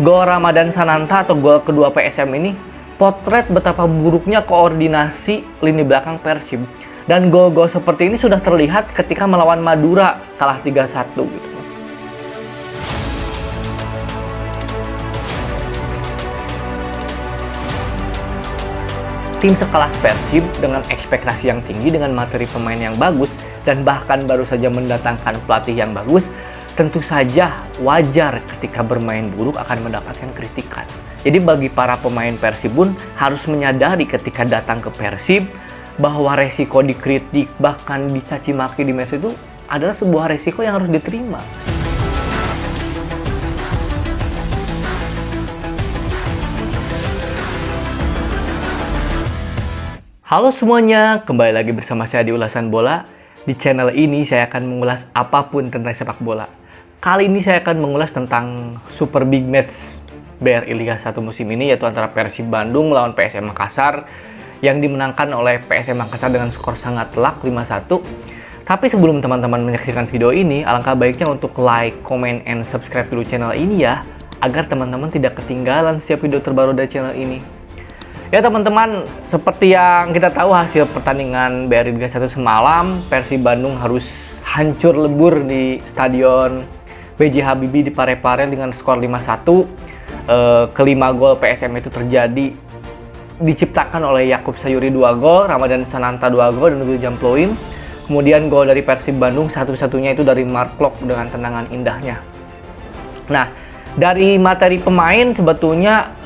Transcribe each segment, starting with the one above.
Gol Ramadan Sananta atau gol kedua PSM ini potret betapa buruknya koordinasi lini belakang Persib. Dan gol-gol seperti ini sudah terlihat ketika melawan Madura kalah 3-1 gitu. Tim sekelas Persib dengan ekspektasi yang tinggi, dengan materi pemain yang bagus, dan bahkan baru saja mendatangkan pelatih yang bagus, tentu saja wajar ketika bermain buruk akan mendapatkan kritikan. Jadi bagi para pemain Persib pun harus menyadari ketika datang ke Persib bahwa resiko dikritik, bahkan dicaci maki di mes itu adalah sebuah resiko yang harus diterima. Halo semuanya, kembali lagi bersama saya di Ulasan Bola. Di channel ini saya akan mengulas apapun tentang sepak bola. Kali ini saya akan mengulas tentang Super Big Match BRI Liga 1 musim ini, yaitu antara Persib Bandung melawan PSM Makassar yang dimenangkan oleh PSM Makassar dengan skor sangat telak 5-1. Tapi sebelum teman-teman menyaksikan video ini, alangkah baiknya untuk like, comment, and subscribe dulu channel ini ya, agar teman-teman tidak ketinggalan setiap video terbaru dari channel ini. Ya teman-teman, seperti yang kita tahu hasil pertandingan BRI Liga 1 semalam, Persib Bandung harus hancur lebur di Stadion B.J. Habibie di Parepare dengan skor 5-1. Kelima gol PSM itu terjadi diciptakan oleh Yakub Sayuri 2 gol, Ramadan Sananta 2 gol, dan William Pluim. Kemudian gol dari Persib Bandung satu-satunya itu dari Mark Klok dengan tendangan indahnya. Nah, dari materi pemain sebetulnya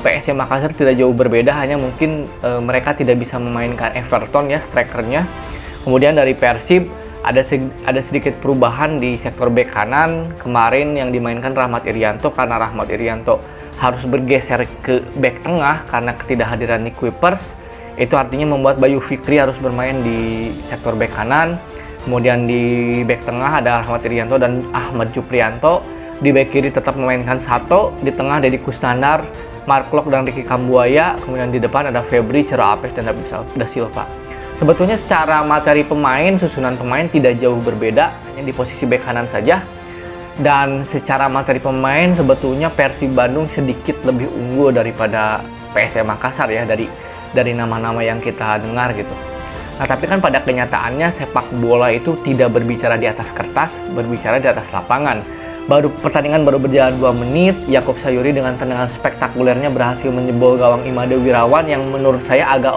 PSM Makassar tidak jauh berbeda, hanya mungkin mereka tidak bisa memainkan Everton ya, strikernya. Kemudian dari Persib ada sedikit perubahan di sektor bek kanan. Kemarin yang dimainkan Rahmat Irianto karena Rahmat Irianto harus bergeser ke bek tengah karena ketidakhadiran Nick Kuipers. Itu artinya membuat Bayu Fikri harus bermain di sektor bek kanan. Kemudian di bek tengah ada Rahmat Irianto dan Ahmad Juprianto. Di bek kiri tetap memainkan Sato, di tengah Deddy Kusnandar, Mark Klok dan Ricky Kambuaya. Kemudian di depan ada Febri, Cero Apes, dan David Da Silva. Sebetulnya secara materi pemain, susunan pemain tidak jauh berbeda, hanya di posisi bek kanan saja. Dan secara materi pemain sebetulnya Persib Bandung sedikit lebih unggul daripada PSM Makassar ya, dari nama-nama yang kita dengar gitu. Nah, tapi kan pada kenyataannya sepak bola itu tidak berbicara di atas kertas, berbicara di atas lapangan. Pertandingan baru berjalan 2 menit, Yakub Sayuri dengan tendangan spektakulernya berhasil menjebol gawang Imade Wirawan yang menurut saya agak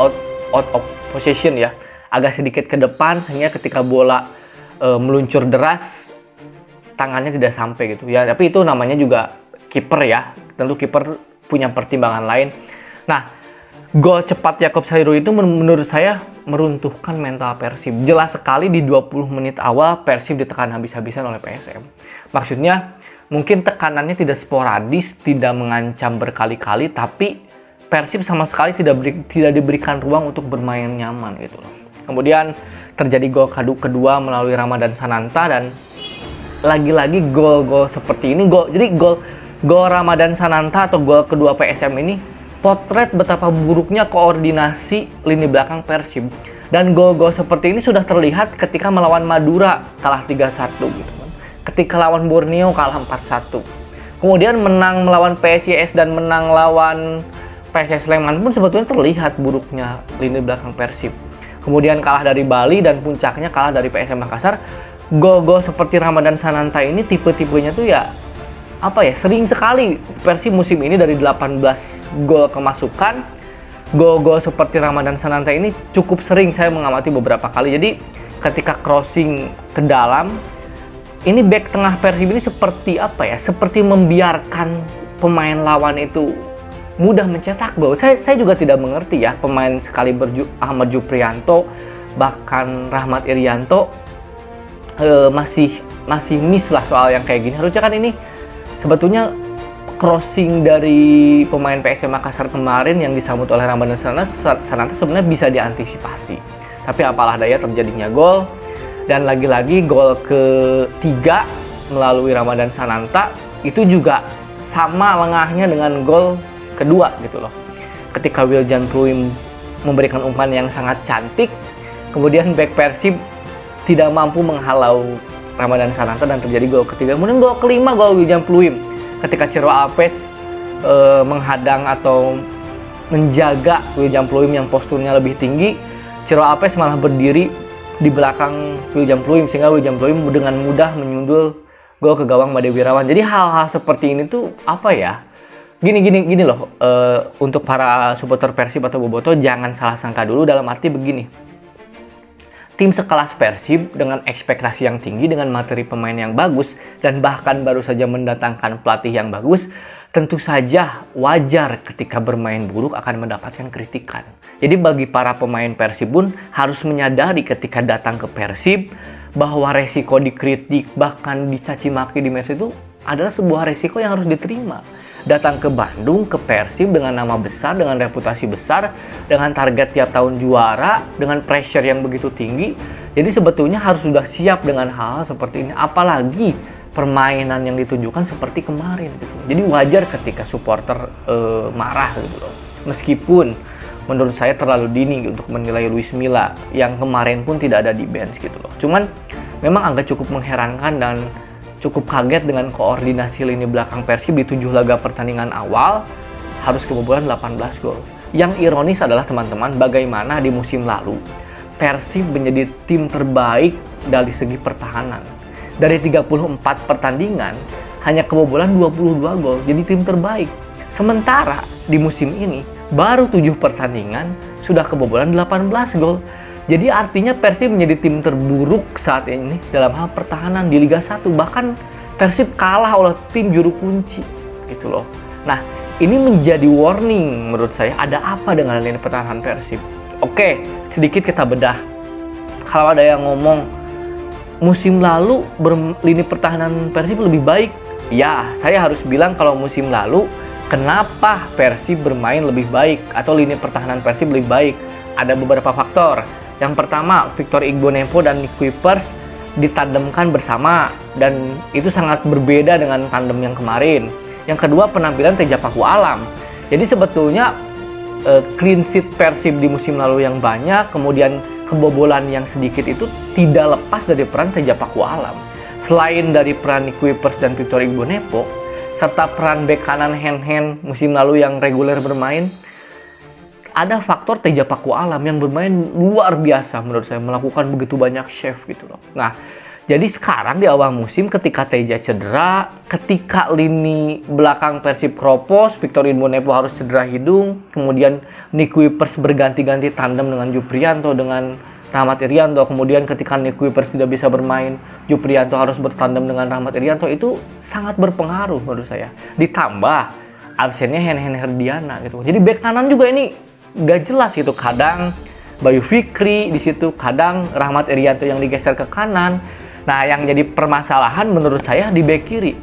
out of position ya, agak sedikit ke depan, sehingga ketika bola meluncur deras tangannya tidak sampai gitu ya. Tapi itu namanya juga kiper ya, tentu kiper punya pertimbangan lain. Nah, gol cepat Yakub Sayuri itu menurut saya meruntuhkan mental Persib. Jelas sekali di 20 menit awal Persib ditekan habis-habisan oleh PSM. Maksudnya mungkin tekanannya tidak sporadis, tidak mengancam berkali-kali, tapi Persib sama sekali tidak diberikan ruang untuk bermain nyaman gitu loh. Kemudian terjadi gol kedua melalui Ramadan Sananta, dan lagi-lagi gol-gol seperti ini, gol Ramadan Sananta atau gol kedua PSM ini potret betapa buruknya koordinasi lini belakang Persib. Dan gol-gol seperti ini sudah terlihat ketika melawan Madura kalah 3-1 gitu kan. Ketika lawan Borneo kalah 4-1. Kemudian menang melawan PSIS dan menang lawan PSS Sleman pun sebetulnya terlihat buruknya lini belakang Persib. Kemudian kalah dari Bali dan puncaknya kalah dari PSM Makassar. Gol-gol seperti Ramadan Sananta ini tipe-tipenya tuh ya sering sekali Persib musim ini dari 18 gol kemasukan. Gol-gol seperti Ramadan Sananta ini cukup sering saya mengamati beberapa kali. Jadi ketika crossing ke dalam, ini bek tengah Persib ini seperti membiarkan pemain lawan itu mudah mencetak gol. Saya juga tidak mengerti ya, pemain sekaliber Ahmad Juprianto bahkan Rahmat Irianto masih miss lah soal yang kayak gini. Harusnya kan ini sebetulnya crossing dari pemain PSM Makassar kemarin yang disambut oleh Ramadan Sananta sebenarnya bisa diantisipasi. Tapi apalah daya terjadinya gol. Dan lagi-lagi gol ketiga melalui Ramadan Sananta itu juga sama lengahnya dengan gol kedua gitu loh. Ketika William Pluim memberikan umpan yang sangat cantik, kemudian bek Persib tidak mampu menghalau Ramadan Sananta dan terjadi gol ketiga. Kemudian gol kelima gol William Pluim ketika Cero Alves menghadang atau menjaga William Pluim yang posturnya lebih tinggi, Ciro Apes malah berdiri di belakang William Pluim sehingga William Pluim dengan mudah menyundul gol ke gawang Made Wirawan. Jadi hal-hal seperti ini tuh apa ya? Gini loh, untuk para supporter Persib atau Boboto jangan salah sangka dulu, dalam arti begini. Tim sekelas Persib dengan ekspektasi yang tinggi, dengan materi pemain yang bagus, dan bahkan baru saja mendatangkan pelatih yang bagus, tentu saja wajar ketika bermain buruk akan mendapatkan kritikan. Jadi bagi para pemain Persib pun harus menyadari ketika datang ke Persib bahwa resiko dikritik, bahkan dicaci maki di mes itu adalah sebuah resiko yang harus diterima. Datang ke Bandung, ke Persib dengan nama besar, dengan reputasi besar, dengan target tiap tahun juara, dengan pressure yang begitu tinggi. Jadi sebetulnya harus sudah siap dengan hal seperti ini. Apalagi permainan yang ditunjukkan seperti kemarin gitu. Jadi wajar ketika supporter marah gitu loh. Meskipun menurut saya terlalu dini untuk menilai Luis Milla yang kemarin pun tidak ada di bench gitu loh. Cuman memang agak cukup mengherankan dan cukup kaget dengan koordinasi lini belakang Persib di 7 laga pertandingan awal harus kebobolan 18 gol. Yang ironis adalah teman-teman, bagaimana di musim lalu Persib menjadi tim terbaik dari segi pertahanan. Dari 34 pertandingan hanya kebobolan 22 gol, jadi tim terbaik. Sementara di musim ini baru 7 pertandingan sudah kebobolan 18 gol. Jadi artinya Persib menjadi tim terburuk saat ini dalam hal pertahanan di Liga 1. Bahkan Persib kalah oleh tim juru kunci gitu loh. Nah, ini menjadi warning menurut saya, ada apa dengan lini pertahanan Persib. Oke, sedikit kita bedah. Kalau ada yang ngomong musim lalu lini pertahanan Persib lebih baik, ya saya harus bilang kalau musim lalu kenapa Persib bermain lebih baik atau lini pertahanan Persib lebih baik? Ada beberapa faktor. Yang pertama, Victor Igbonepo dan Nick Kuipers ditandemkan bersama dan itu sangat berbeda dengan tandem yang kemarin. Yang kedua, penampilan Teja Paku Alam. Jadi sebetulnya clean sheet Persib di musim lalu yang banyak, kemudian kebobolan yang sedikit itu tidak lepas dari peran Teja Paku Alam. Selain dari peran Nick Kuipers dan Victor Igbonepo, serta peran bek kanan Hen musim lalu yang reguler bermain, ada faktor Teja Paku Alam yang bermain luar biasa menurut saya, melakukan begitu banyak save gitu loh. Nah, jadi sekarang di awal musim ketika Teja cedera, ketika lini belakang Persib kropos, Victor Igbonepo harus cedera hidung, kemudian Nick Kuipers berganti-ganti tandem dengan Juprianto, dengan Rahmat Irianto, kemudian ketika Nick Kuipers tidak bisa bermain, Juprianto harus bertandem dengan Rahmat Irianto, itu sangat berpengaruh menurut saya. Ditambah absennya Hen Herdiana gitu. Jadi bek kanan juga ini gak jelas gitu, kadang Bayu Fikri di situ, kadang Rahmat Irianto yang digeser ke kanan. Nah, yang jadi permasalahan menurut saya di bek kiri.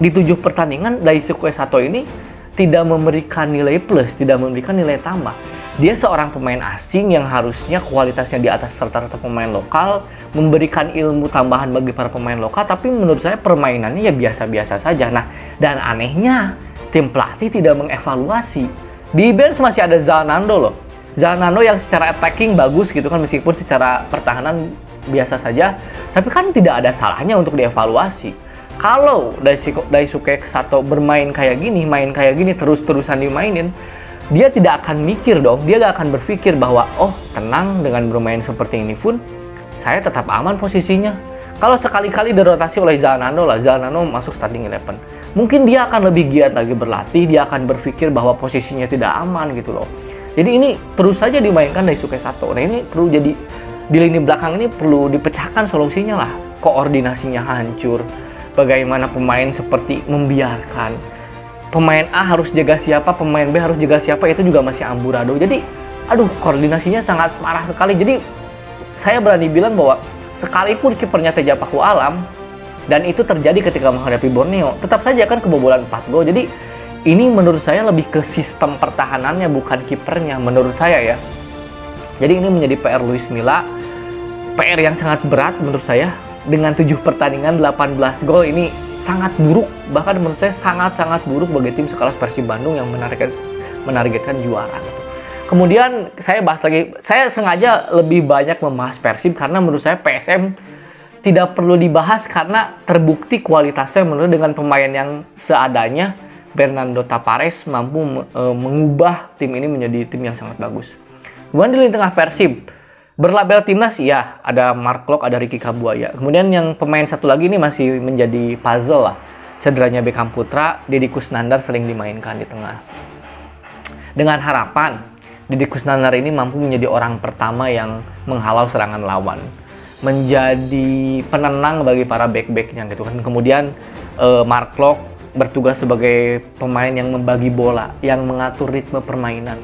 Di 7 pertandingan Daisuke Sato ini tidak memberikan nilai plus, tidak memberikan nilai tambah. Dia seorang pemain asing yang harusnya kualitasnya di atas rata-rata pemain lokal, memberikan ilmu tambahan bagi para pemain lokal, tapi menurut saya permainannya ya biasa-biasa saja. Nah, dan anehnya tim pelatih tidak mengevaluasi. Di bench masih ada Zalnando loh. Zalnando yang secara attacking bagus gitu kan, meskipun secara pertahanan biasa saja, tapi kan tidak ada salahnya untuk dievaluasi. Kalau Daisuke Sato bermain kayak gini, main kayak gini, terus-terusan dimainin, dia tidak akan mikir dong, dia gak akan berpikir bahwa oh tenang, dengan bermain seperti ini pun saya tetap aman posisinya. Kalau sekali-kali dirotasi oleh Zalnando masuk starting 11, mungkin dia akan lebih giat lagi berlatih, dia akan berpikir bahwa posisinya tidak aman gitu loh. Jadi ini terus saja dimainkan Daisuke Sato. Nah, ini perlu jadi di lini belakang ini perlu dipecahkan solusinya lah. Koordinasinya hancur. Bagaimana pemain seperti membiarkan pemain A harus jaga siapa, pemain B harus jaga siapa, itu juga masih amburadul. Jadi aduh, koordinasinya sangat parah sekali. Jadi saya berani bilang bahwa sekalipun kipernya Teja Paku Alam, dan itu terjadi ketika menghadapi Borneo, tetap saja kan kebobolan 4 gol. Jadi ini menurut saya lebih ke sistem pertahanannya, bukan kipernya menurut saya ya. Jadi ini menjadi PR Luis Milla, PR yang sangat berat menurut saya. Dengan 7 pertandingan 18 gol ini sangat buruk, bahkan menurut saya sangat-sangat buruk bagi tim sekelas Persib Bandung yang menargetkan juara. Kemudian saya bahas lagi, saya sengaja lebih banyak membahas Persib karena menurut saya PSM tidak perlu dibahas karena terbukti kualitasnya menurut dengan pemain yang seadanya Fernando Tapares mampu mengubah tim ini menjadi tim yang sangat bagus. Kemudian di lini tengah Persib berlabel timnas, ya ada Mark Klok, ada Ricky Kabuaya. Kemudian yang pemain satu lagi ini masih menjadi puzzle lah. Cederanya Beckham Putra, Deddy Kusnandar sering dimainkan di tengah. Dengan harapan Deddy Kusnandar ini mampu menjadi orang pertama yang menghalau serangan lawan, menjadi penenang bagi para back-backnya gitu kan. Kemudian Mark Klok bertugas sebagai pemain yang membagi bola, yang mengatur ritme permainan.